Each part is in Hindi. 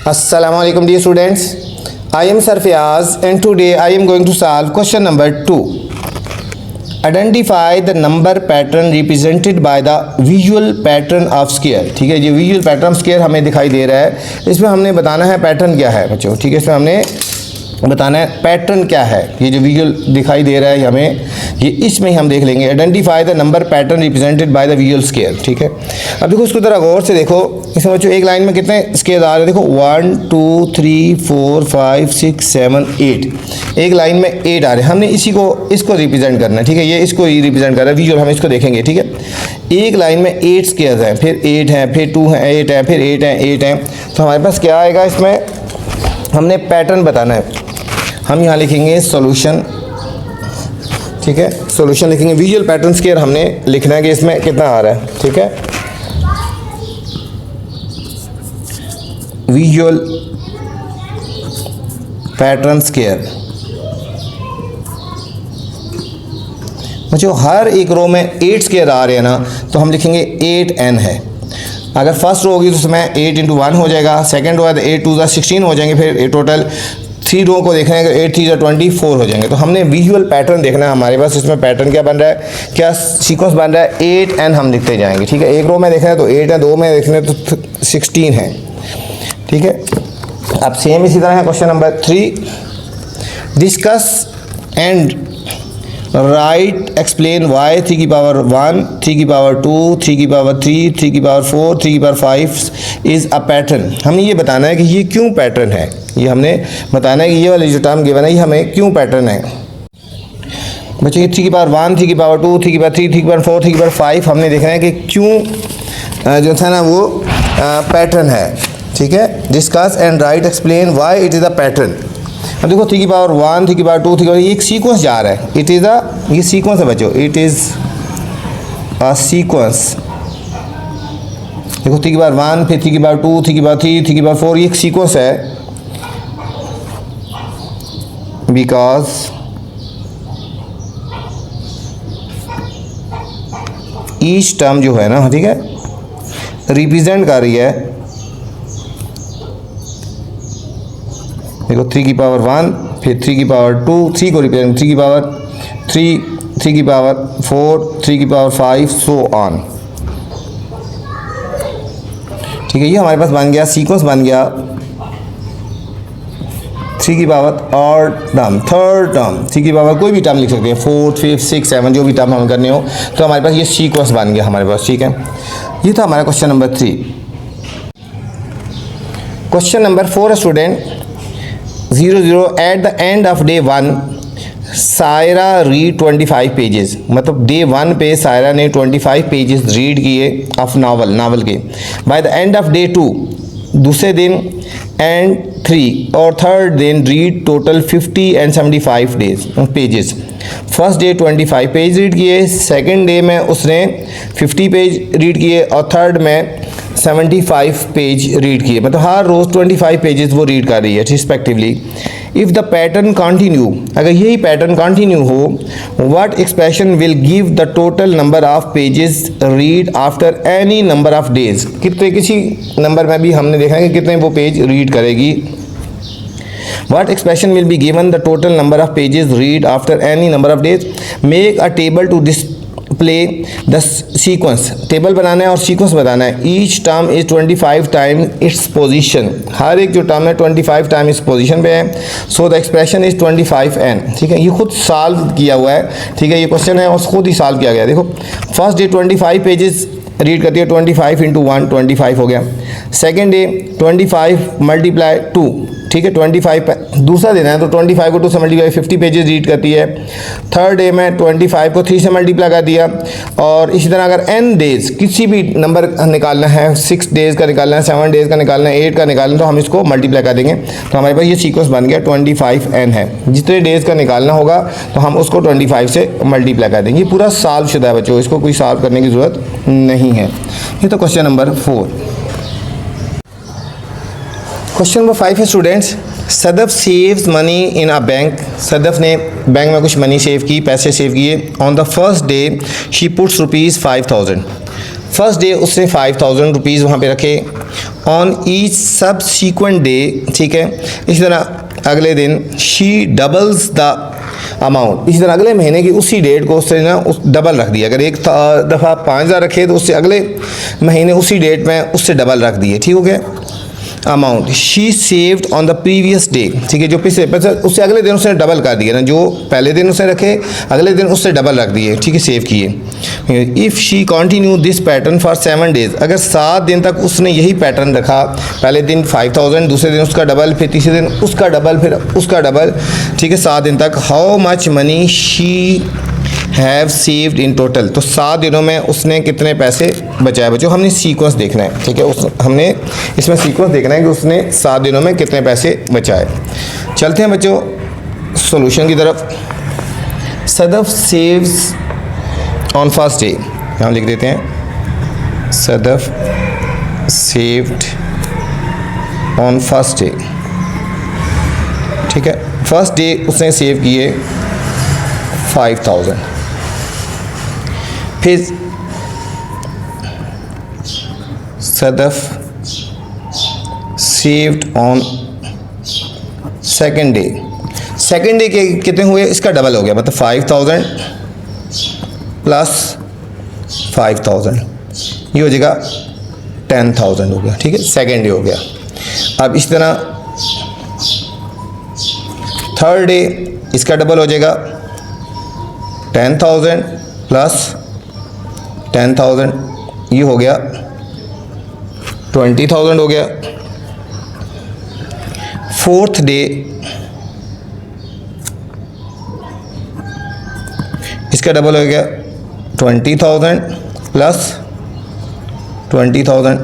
Assalamu alaikum dear students. I am Sir Fiyaz and today I am going to solve question number 2. Identify the number pattern represented by the visual pattern of square. ठीक है, ये visual pattern of square हमें दिखाई दे रहा है। इसमें हमने बताना है पैटर्न क्या है बच्चों। ठीक है, इसमें हमने बताना है पैटर्न क्या है। ये जो विजुअल दिखाई दे रहा है हमें, ये इसमें हम देख लेंगे। Identify the number pattern represented by the visual square. ठीक है, अब देखो उसको ज़रा गौर से देखो। इसमें बच्चों एक लाइन में कितने स्केयर आ रहे हैं? देखो 1 2 3 4 5 6 7 8, एक लाइन में 8 आ रहे हैं। हमने इसको रिप्रेजेंट करना है। ठीक है, ये इसको ही रिप्रेजेंट कर रहा है विजुअल, हम इसको देखेंगे। ठीक है, एक लाइन में 8 स्केयर हैं, फिर 8 हैं, फिर 2 हैं, 8 हैं, फिर 8 हैं, 8 हैं। तो हमारे पास क्या आएगा? इसमें हमने पैटर्न बताना है। हम यहाँ लिखेंगे सॉल्यूशन। ठीक है, सॉल्यूशन लिखेंगे। विजुअल पैटर्न स्केयर हमने लिखना है कि इसमें कितना आ रहा है। ठीक है, विजुअल पैटर्न स्केयर जो हर एक रो में 8 स्केयर आ रहे हैं ना, तो हम लिखेंगे 8n है। अगर फर्स्ट रो होगी तो उसमें 8 × 1 हो जाएगा, सेकंड रो है तो 8 2 16 हो जाएंगे, फिर टोटल 3 रो को देखना है कि 8 3 24 हो जाएंगे। तो हमने विजुअल पैटर्न देखना है हमारे पास। इसमें पैटर्न क्या बन रहा है, क्या सीक्वेंस बन रहा है? 8n हम लिखते जाएंगे। ठीक है, एक रो में देखना है तो 8 है, दो में देखना है तो 16 है। ठीक है, अब सेम इसी तरह है question number 3। Discuss and right explain why 3 की पावर 1, 3 की पावर 2, 3 की पावर 3, 3 की पावर 4, 3 की पावर 5 इज़ अ पैटर्न। हमने ये बताना है कि ये क्यों पैटर्न है। ये हमने बताना है कि ये वाली जो टर्म गिवन है ये हमें क्यों पैटर्न है। बच्चों ये 3 की पावर 1, 3 की पावर 2, 3 की पावर 3, 3 की पावर 4, 3 की पावर 5 हमने देखना है कि क्यों जो था ना वो पैटर्न है। ठीक है, discuss and right explain why it is a pattern. अब देखो 3 की पावर 1, 3 की पावर 2, 3 की पावर, ये एक सीक्वेंस जा रहा है। इट इज़ ये सीक्वेंस है बच्चों, इट इज़ अ सीक्वेंस। देखो 3 की पावर 1, फिर 3 की पावर 2, 3 की पावर 3, 3 की पावर 4, ये एक सीक्वेंस है। बिकॉज ईच टर्म जो है ना, ठीक है, रिप्रेजेंट कर रही है। देखो 3 की पावर 1, फिर 3 की पावर 2, 3 को रिप्रेजेंट, 3 की पावर 3, 3 की पावर 4, 3 की पावर 5, सो ऑन। ठीक है, ये हमारे पास बन गया, सीक्वेंस बन गया 3 की पावर और टर्म, थर्ड टर्म, 3 की पावर कोई भी टर्म लिख सकते हैं, 4th 5th 6th 7 जो भी टर्म हम करने हो, तो हमारे पास ये सीक्वेंस बन गया हमारे पास। ठीक है, ये था हमारा question number 3। Question number 4 student 0 at the end of day 1 Saira read 25 pages. मतलब डे 1 पे सायरा ने 25 पेजेस रीड किए ऑफ नावल के। By the end of day 2 दूसरे दिन एंड 3 और थर्ड दिन read total 50 and 75 pages. First day 25 page read किए, सेकंड डे में उसने 50 पेज रीड किए और थर्ड में 75 पेज रीड किए। मतलब हर रोज़ 25 पेजेस वो रीड कर रही है respectively. If the pattern continue, अगर यही पैटर्न कंटिन्यू हो, what expression will give the total number of pages read after any number of days. कितने, किसी नंबर में भी हमने देखा है कि कितने वो पेज रीड करेगी। What expression will be given the total number of pages read after any number of days? Make a table to display the sequence. Table बनाना है और सीक्वेंस बताना है। Each term is 25 times its position. हर एक जो टर्म है 25 टाइम इस पोजीशन पे है। So the expression is 25n. ठीक है, ये खुद सॉल्व किया हुआ है। ठीक है, ये क्वेश्चन है और खुद ही सॉल्व किया गया। देखो फर्स्ट डे 25 पेजेस रीड करती है, 25 × 1 25 हो गया। सेकेंड डे 25 × 2, ठीक है, 25 दूसरा दिन है तो 25 को 2 से मल्टीप्लाई 50 पेजेस रीड करती है। थर्ड डे में 25 को 3 से मल्टीप्लाई कर दिया। और इसी तरह अगर n डेज किसी भी नंबर निकालना है, 6 डेज़ का निकालना है, 7 डेज़ का निकालना है, 8 का निकालना है, तो हम इसको मल्टीप्लाई कर देंगे। तो हमारे पास ये सीक्वेंस बन गया 25n है। जितने डेज़ का निकालना होगा तो हम उसको 25 से मल्टीप्लाई कर देंगे। ये पूरा सॉल्व शुदा है बच्चों, इसको कोई सॉल्व करने की ज़रूरत नहीं है। ये तो क्वेश्चन नंबर 4। क्वेश्चन नंबर 5 है students, Sadaf saves money in a bank. Sadaf ने बैंक में कुछ मनी सेव की, पैसे सेव किए। On the first day she puts ₹5000। First day उसने 5000 रुपीज़ वहाँ पे रखे। ऑन ईच सबसीक्वेंट डे, ठीक है। इसी तरह अगले दिन शी डबल्स द अमाउंट, इसी तरह अगले महीने की उसी डेट को उससे ना उस डबल रख दिया। अगर एक दफ़ा 5000 रखे तो उससे अगले महीने उसी डेट में उससे डबल रख दिए, ठीक हो गया। Amount she saved on the previous day, ठीक है, जो पिछले उससे अगले दिन उसने डबल कर दिया ना, जो पहले दिन उसने रखे अगले दिन उससे डबल रख दिए, ठीक है, सेव किए। If she continue this pattern for 7 days, अगर 7 दिन तक उसने यही पैटर्न रखा, पहले दिन 5000, दूसरे दिन उसका डबल, फिर तीसरे दिन उसका डबल, फिर उसका डबल, ठीक है, 7 दिन तक। How much money she have saved in total, तो 7 दिनों में उसने कितने पैसे बचाए। बच्चों हमने सीक्वेंस देखना है, ठीक है, हमने इसमें सीक्वेंस देखना है कि उसने 7 दिनों में कितने पैसे बचाए। चलते हैं बच्चों सॉल्यूशन की तरफ। Sadaf saves on first day, यहाँ लिख देते हैं Sadaf saved on first day, ठीक है। फर्स्ट डे उसने सेव किए 5000, फिर Sadaf saved on second day, second day के कितने हुए, इसका डबल हो गया, मतलब 5000 प्लस 5000, ये हो जाएगा 10000 हो गया, ठीक है, सेकेंड डे हो गया। अब इस तरह थर्ड डे इसका डबल हो जाएगा 10,000 प्लस 10,000, ये हो गया 20,000 हो गया। फोर्थ डे इसका डबल हो गया 20,000 प्लस 20,000,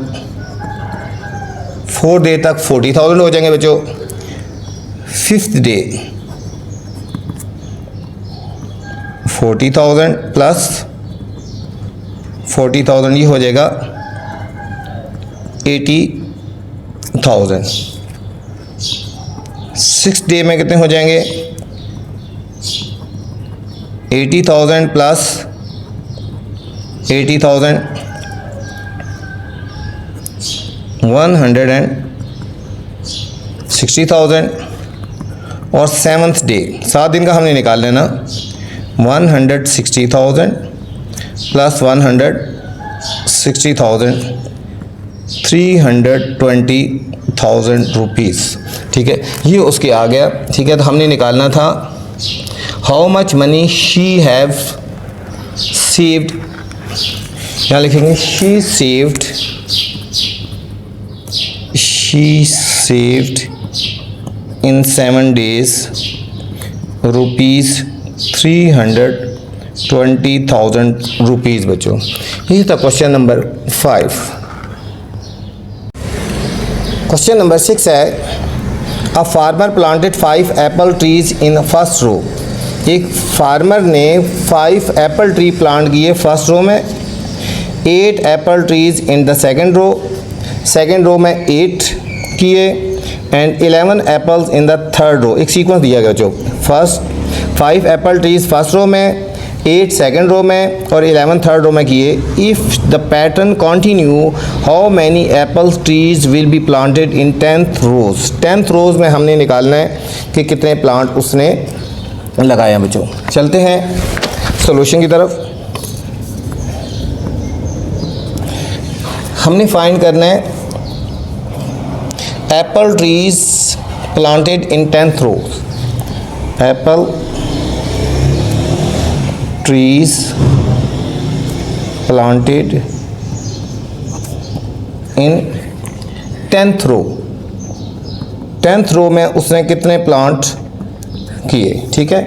4 डे तक 40,000 हो जाएंगे बच्चों। फिफ्थ डे 40,000 प्लस 40,000, ये हो जाएगा 80,000। सिक्स डे में कितने हो जाएंगे, 80,000 प्लस 80,000, 160,000। और सेवन्थ डे 7 दिन का हमने निकाल लेना, 160,000 प्लस 160,000, 320,000 रुपीज़, ठीक है, ये उसके आ गया, ठीक है। तो हमने निकालना था how much money she have saved, यहाँ लिखेंगे she saved in 7 days rupees 320,000 rupees बच्चों। ये था क्वेश्चन नंबर 5। क्वेश्चन नंबर 6 है a farmer planted 5 apple trees in first row, एक फार्मर ने 5 एप्पल ट्री प्लांट किए फर्स्ट रो में, 8 apple trees in the second row में 8 किए, and 11 apples in the third row. एक सीक्वेंस दिया गया जो first 5 apple trees first row में, 8 सेकेंड रो में और 11 थर्ड रो में किए। If the pattern continue how many apple trees will be planted in 10th rows. 10th rows में हमने निकालना है कि कितने प्लांट उसने लगाया बच्चों। चलते हैं सॉल्यूशन की तरफ। हमने फाइंड करना है apple trees planted in 10th rows, apple trees planted in 10th row. 10th row में उसने कितने प्लांट किए, ठीक है।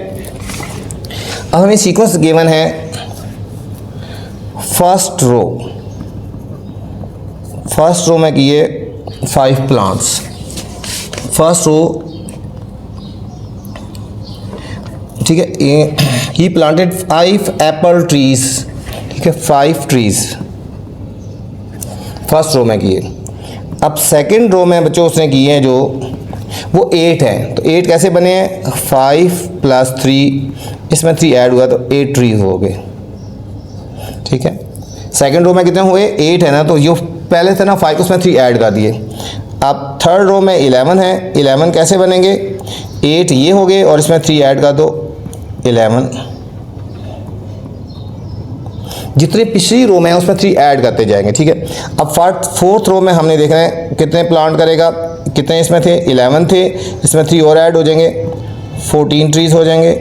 अब हमें सीक्वेंस गिवन है फर्स्ट रो में किए 5 प्लांट्स, फर्स्ट रो, ठीक है। ही प्लांटेड 5 एप्पल ट्रीज, ठीक है, 5 ट्रीज फर्स्ट रो में किए। अब सेकंड रो में बच्चों उसने किए हैं जो वो 8 हैं, तो 8 कैसे बने हैं, 5 प्लस 3, इसमें 3 ऐड हुआ तो 8 ट्रीज हो गए, ठीक है। सेकंड रो में कितने हुए, 8 है ना, तो ये पहले था ना 5 उसमें 3 ऐड कर दिए। अब थर्ड रो में 11 है, 11 कैसे बनेंगे, 8 ये हो गए और इसमें 3 ऐड कर दो 11। जितने पिछली रो में है उसमें 3 ऐड करते जाएंगे, ठीक है। अब फोर्थ रो में हमने देखना है कितने प्लांट करेगा, कितने इसमें थे 11 थे, इसमें 3 और ऐड हो जाएंगे 14 ट्रीज हो जाएंगे।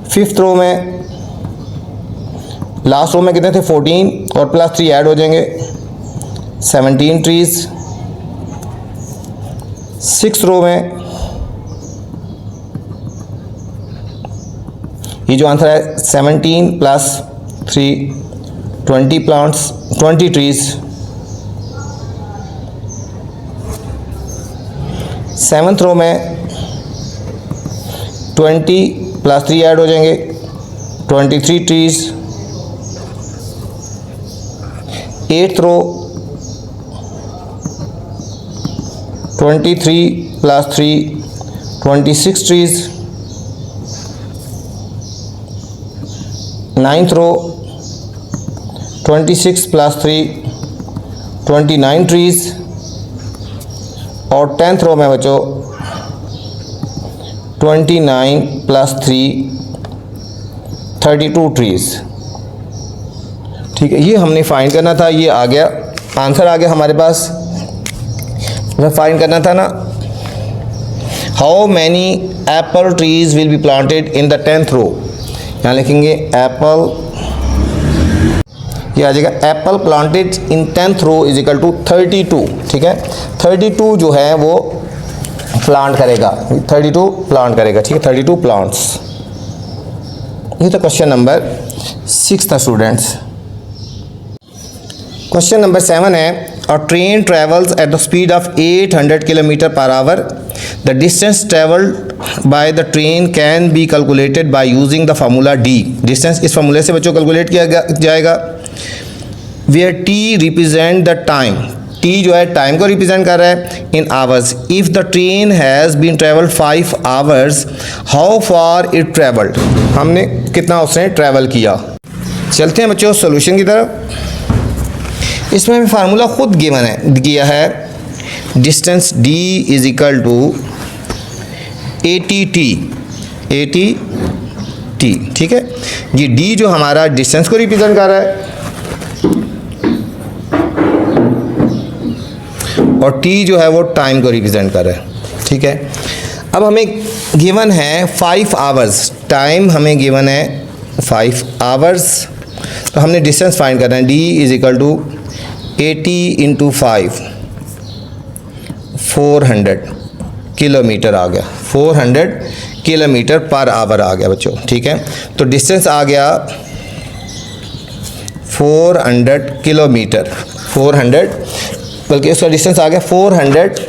फिफ्थ रो में लास्ट रो में कितने थे 14 और प्लस 3 ऐड हो जाएंगे 17 ट्रीज। सिक्स रो में ये जो आंसर है 17 प्लस 3 20 प्लांट्स 20 ट्रीज। सेवन्थ रो में 20 प्लस 3 ऐड हो जाएंगे 23 ट्रीज। एट्थ रो 23 प्लस 3 26 ट्रीज। नाइन्थ रो 26 प्लस 3 29 ट्रीज। और 10th रो में बच्चों 29 प्लस 3 32 ट्रीज, ठीक है। ये हमने फाइंड करना था, ये आ गया आंसर आ गया हमारे पास। हमें फाइंड करना था ना how many apple trees will be planted in the 10th row. यहाँ लिखेंगे एप्पल, ये आ जाएगा apple planted in 10th row is equal to 32, ठीक है। 32 जो है वो प्लांट करेगा, 32 प्लांट करेगा, ठीक है, 32 प्लांट्स। ये तो क्वेश्चन नंबर 6 था स्टूडेंट्स। क्वेश्चन नंबर 7 है a train travels at the speed of 800 kilometre per hour. The distance travelled by the train can be calculated by using the formula d. Distance इस फार्मूले से बच्चों कैलकुलेट किया जाएगा। Where t represent the time, t जो है टाइम को रिप्रेजेंट कर रहा है in hours. If the train has been travelled 5 hours how far it travelled, हमने कितना उसने ट्रैवल किया। चलते हैं बच्चों सोल्यूशन की तरफ। इसमें हमें फार्मूला खुद गिवन है दिया है, distance d is equal to AT t, ठीक है। ये d जो हमारा डिस्टेंस को रिप्रेजेंट कर रहा है और t जो है वो टाइम को रिप्रेजेंट कर रहा है, ठीक है। अब हमें गिवन है 5 आवर्स, टाइम हमें गिवन है 5 आवर्स, तो हमने डिस्टेंस फाइंड करना है। d is equal to 80 into 5 400 kilometre आ गया, 400 किलोमीटर पर आवर आ गया बच्चों, ठीक है। तो डिस्टेंस आ गया 400 किलोमीटर, 400 बल्कि उसका डिस्टेंस आ गया 400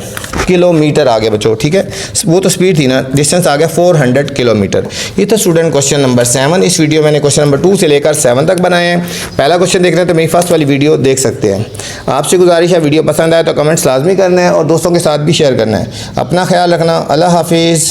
किलोमीटर आ गया बच्चों, ठीक है। वो तो स्पीड थी ना, डिस्टेंस आ गया 400 किलोमीटर। ये तो स्टूडेंट क्वेश्चन नंबर 7। इस वीडियो मैंने क्वेश्चन नंबर 2 से लेकर 7 तक बनाए हैं। पहला क्वेश्चन देखना है तो मेरी फर्स्ट वाली वीडियो देख सकते हैं। आपसे गुजारिश है वीडियो पसंद आए तो कमेंट्स लाजमी करना है और दोस्तों के साथ भी शेयर करना है। अपना ख्याल रखना, अल्लाह हाफिज़।